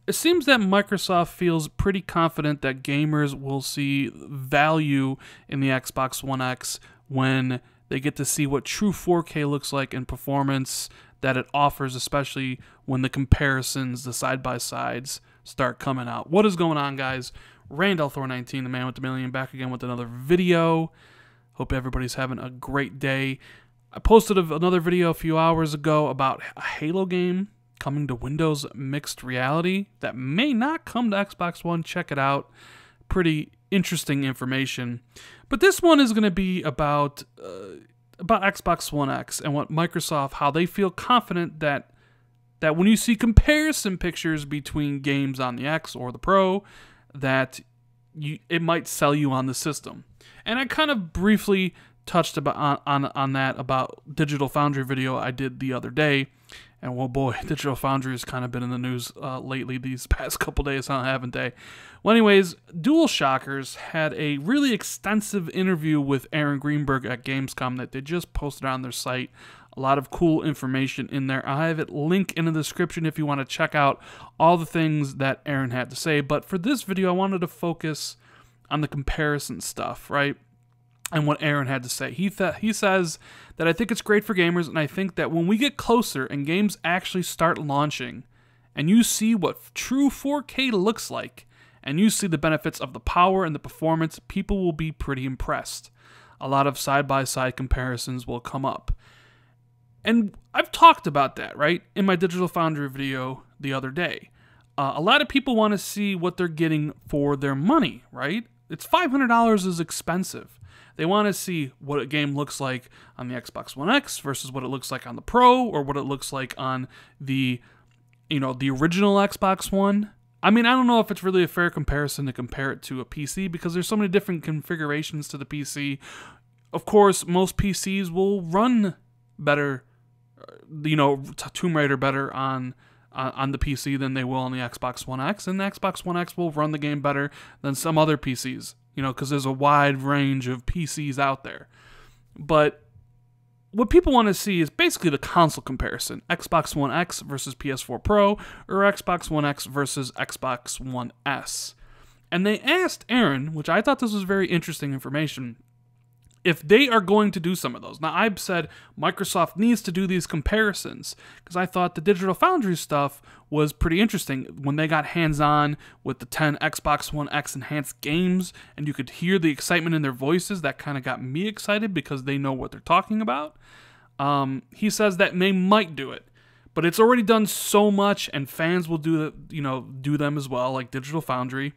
it seems that Microsoft feels pretty confident that gamers will see value in the Xbox One X when they get to see what true 4K looks like in performance that it offers, especially when the comparisons, the side-by-sides, start coming out. What is going on, guys? Randall Thor 19, the man with the million, back again with another video. Hope everybody's having a great day. I posted another video a few hours ago about a Halo game coming to Windows Mixed Reality that may not come to Xbox One. Check it out. Pretty interesting information. But this one is going to be about Xbox One X and what Microsoft, how they feel confident that when you see comparison pictures between games on the X or the Pro, that it might sell you on the system. And I kind of briefly touched on that about Digital Foundry video I did the other day. And well, boy, Digital Foundry has kind of been in the news lately these past couple days, haven't they? Well, anyways, Dualshockers had a really extensive interview with Aaron Greenberg at Gamescom that they just posted on their site. A lot of cool information in there. I have it linked in the description if you want to check out all the things that Aaron had to say. But for this video, I wanted to focus on the comparison stuff, right? And what Aaron had to say. He says that I think it's great for gamers, and I think that when we get closer and games actually start launching, and you see what true 4K looks like, and you see the benefits of the power and the performance, people will be pretty impressed. A lot of side-by-side comparisons will come up. And I've talked about that, right, in my Digital Foundry video the other day. A lot of people want to see what they're getting for their money, right? It's $500 is expensive. They want to see what a game looks like on the Xbox One X versus what it looks like on the Pro, or what it looks like on the, the original Xbox One. I mean, I don't know if it's really a fair comparison to compare it to a PC because there's so many different configurations to the PC. Of course, most PCs will run better, Tomb Raider better on the PC than they will on the Xbox One X, and the Xbox One X will run the game better than some other PCs. Because there's a wide range of PCs out there. But what people want to see is basically the console comparison. Xbox One X versus PS4 Pro, or Xbox One X versus Xbox One S. And they asked Aaron, which I thought this was very interesting information, if they are going to do some of those. Now, I've said Microsoft needs to do these comparisons because I thought the Digital Foundry stuff was pretty interesting when they got hands-on with the 10 Xbox One X enhanced games, and you could hear the excitement in their voices. That kind of got me excited because they know what they're talking about. He says that they might do it, but it's already done so much, and fans will do them as well, like Digital Foundry.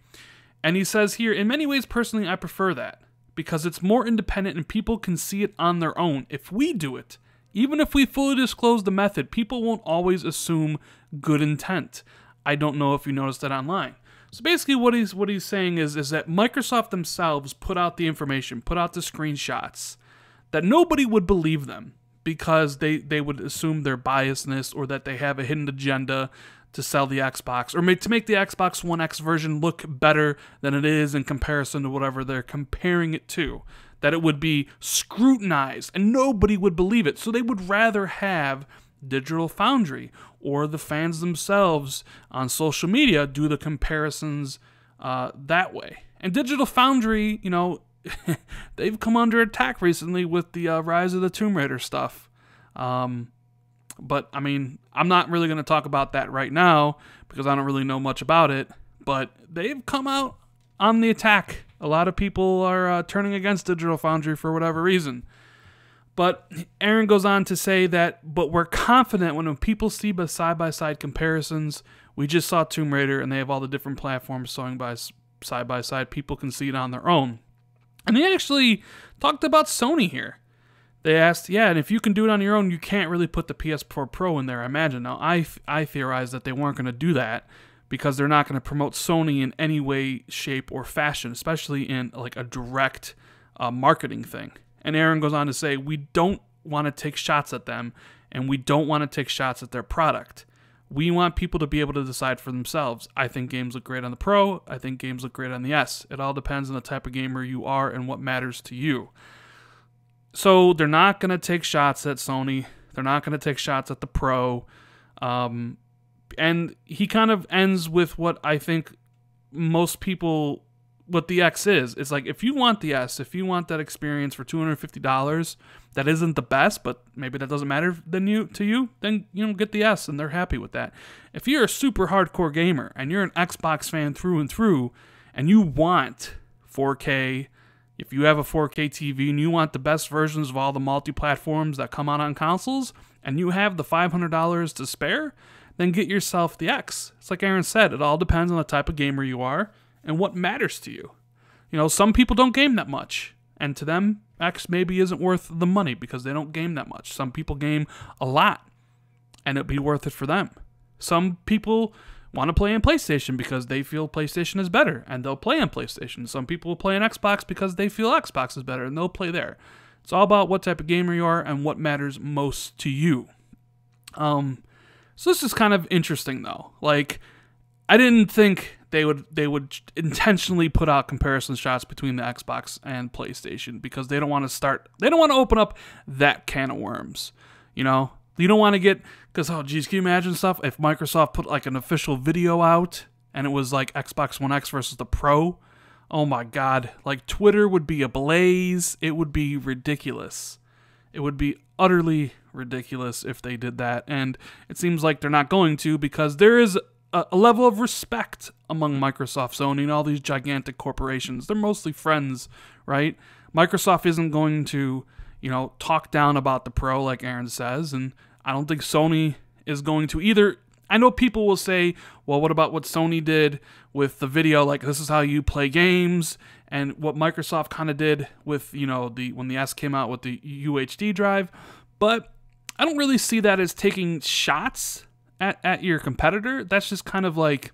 And he says here, in many ways, personally, I prefer that, because it's more independent and people can see it on their own. If we do it, even if we fully disclose the method, people won't always assume good intent. I don't know if you noticed that online. So basically what he's saying is that Microsoft themselves put out the information, put out the screenshots, that nobody would believe them because they would assume their biasness or that they have a hidden agenda to sell the Xbox, or to make the Xbox One X version look better than it is in comparison to whatever they're comparing it to. That it would be scrutinized, and nobody would believe it. So they would rather have Digital Foundry, or the fans themselves on social media, do the comparisons that way. And Digital Foundry, they've come under attack recently with the Rise of the Tomb Raider stuff. But, I mean, I'm not really going to talk about that right now because I don't really know much about it. But they've come out on the attack. A lot of people are turning against Digital Foundry for whatever reason. But Aaron goes on to say that, but we're confident when people see the side-by-side comparisons. We just saw Tomb Raider, and they have all the different platforms showing by side-by-side. People can see it on their own. And they actually talked about Sony here. They asked, yeah, and if you can do it on your own, you can't really put the PS4 Pro in there, I imagine. Now, I theorized that they weren't going to do that because they're not going to promote Sony in any way, shape, or fashion, especially in like a direct marketing thing. And Aaron goes on to say, we don't want to take shots at them, and we don't want to take shots at their product. We want people to be able to decide for themselves. I think games look great on the Pro. I think games look great on the S. It all depends on the type of gamer you are and what matters to you. So they're not going to take shots at Sony. They're not going to take shots at the Pro. And he kind of ends with what I think most people, what the X is. It's like, if you want the S, if you want that experience for $250, that isn't the best, but maybe that doesn't matter to you, then, you know, get the S, and they're happy with that. If you're a super hardcore gamer, and you're an Xbox fan through and through, and you want 4K, if you have a 4K TV, and you want the best versions of all the multi-platforms that come out on consoles, and you have the $500 to spare, then get yourself the X. It's like Aaron said, it all depends on the type of gamer you are, and what matters to you. You know, some people don't game that much, and to them, X maybe isn't worth the money because they don't game that much. Some people game a lot, and it'd be worth it for them. Some people want to play on PlayStation because they feel PlayStation is better, and they'll play on PlayStation. Some people will play on Xbox because they feel Xbox is better, and they'll play there. It's all about what type of gamer you are and what matters most to you. So this is kind of interesting, though. Like, I didn't think they would intentionally put out comparison shots between the Xbox and PlayStation because they don't want to open up that can of worms. You know, you don't want to get, because, oh geez, can you imagine stuff if Microsoft put like an official video out and it was like Xbox One X versus the Pro? Oh my God, like Twitter would be ablaze. It would be ridiculous. It would be utterly ridiculous if they did that, and it seems like they're not going to, because there is a level of respect among Microsoft, Sony, and all these gigantic corporations. They're mostly friends, right? Microsoft isn't going to, you know, talk down about the Pro like Aaron says, and I don't think Sony is going to either. I know people will say, well, what about what Sony did with the video? Like, this is how you play games, and what Microsoft kind of did with, you know, when the S came out with the UHD drive. But I don't really see that as taking shots at your competitor. That's just kind of like,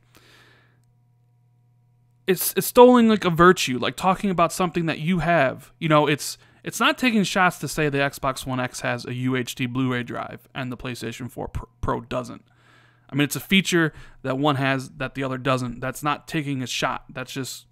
it's stoling like a virtue, like talking about something that you have. You know, it's not taking shots to say the Xbox One X has a UHD Blu-ray drive and the PlayStation 4 Pro doesn't. I mean, it's a feature that one has that the other doesn't. That's not taking a shot. That's just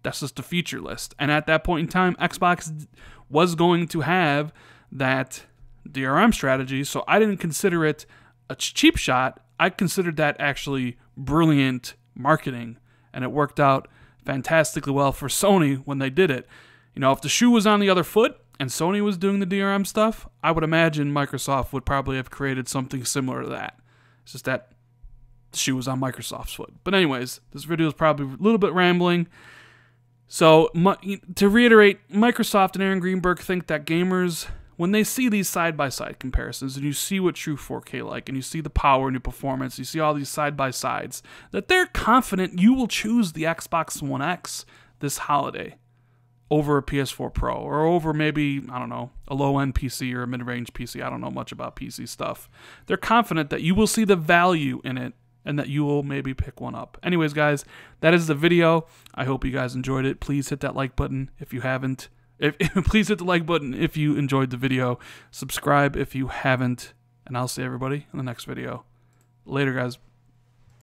a feature list. And at that point in time, Xbox was going to have that DRM strategy, so I didn't consider it a cheap shot. I considered that actually brilliant marketing, and it worked out fantastically well for Sony when they did it. You know, if the shoe was on the other foot and Sony was doing the DRM stuff, I would imagine Microsoft would probably have created something similar to that. It's just that the shoe was on Microsoft's foot. But anyways, this video is probably a little bit rambling. So, to reiterate, Microsoft and Aaron Greenberg think that gamers, when they see these side-by-side comparisons, and you see what true 4K like, and you see the power and your performance, you see all these side-by-sides, that they're confident you will choose the Xbox One X this holiday over a PS4 Pro, or over maybe, I don't know, a low-end PC or a mid-range PC. I don't know much about PC stuff. They're confident that you will see the value in it, and that you will maybe pick one up. Anyways, guys, that is the video. I hope you guys enjoyed it. Please hit that like button if you haven't. Please hit the like button if you enjoyed the video. Subscribe if you haven't. And I'll see everybody in the next video. Later, guys.